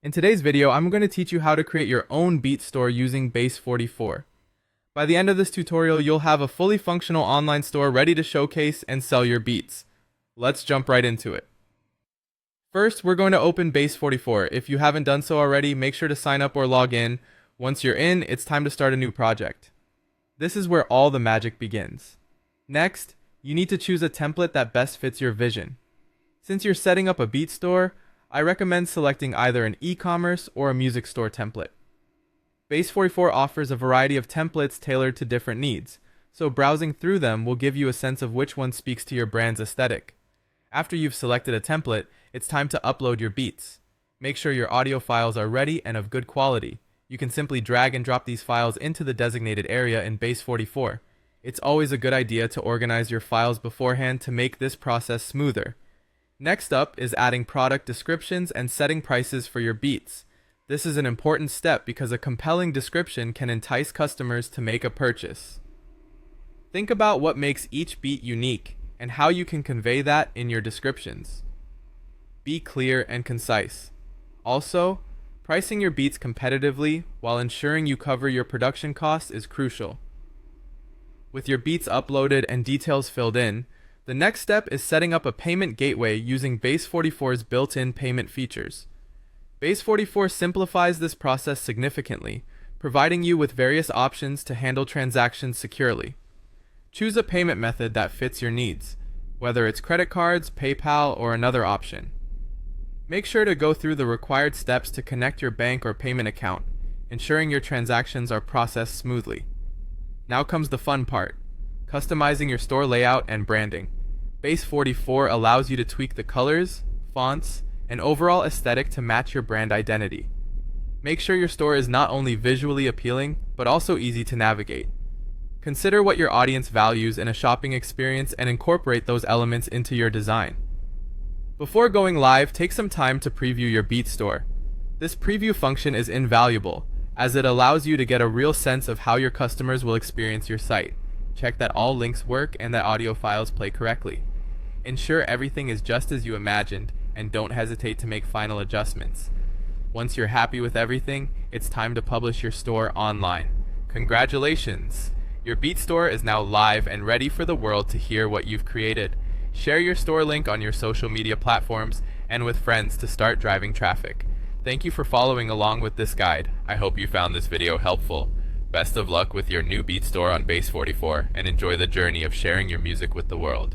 In today's video, I'm going to teach you how to create your own beat store using Base44. By the end of this tutorial, you'll have a fully functional online store ready to showcase and sell your beats. Let's jump right into it. First, we're going to open Base44. If you haven't done so already, make sure to sign up or log in. Once you're in, it's time to start a new project. This is where all the magic begins. Next, you need to choose a template that best fits your vision. Since you're setting up a beat store, I recommend selecting either an e-commerce or a music store template. Base44 offers a variety of templates tailored to different needs, so browsing through them will give you a sense of which one speaks to your brand's aesthetic. After you've selected a template, it's time to upload your beats. Make sure your audio files are ready and of good quality. You can simply drag and drop these files into the designated area in Base44. It's always a good idea to organize your files beforehand to make this process smoother. Next up is adding product descriptions and setting prices for your beats. This is an important step because a compelling description can entice customers to make a purchase. Think about what makes each beat unique and how you can convey that in your descriptions. Be clear and concise. Also, pricing your beats competitively while ensuring you cover your production costs is crucial. With your beats uploaded and details filled in, the next step is setting up a payment gateway using Base44's built-in payment features. Base44 simplifies this process significantly, providing you with various options to handle transactions securely. Choose a payment method that fits your needs, whether it's credit cards, PayPal, or another option. Make sure to go through the required steps to connect your bank or payment account, ensuring your transactions are processed smoothly. Now comes the fun part: customizing your store layout and branding. Base44 allows you to tweak the colors, fonts, and overall aesthetic to match your brand identity. Make sure your store is not only visually appealing, but also easy to navigate. Consider what your audience values in a shopping experience and incorporate those elements into your design. Before going live, take some time to preview your beat store. This preview function is invaluable, as it allows you to get a real sense of how your customers will experience your site. Check that all links work and that audio files play correctly. Ensure everything is just as you imagined, and don't hesitate to make final adjustments. Once you're happy with everything, it's time to publish your store online. Congratulations! Your beat store is now live and ready for the world to hear what you've created. Share your store link on your social media platforms and with friends to start driving traffic. Thank you for following along with this guide. I hope you found this video helpful. Best of luck with your new beat store on Base44, and enjoy the journey of sharing your music with the world.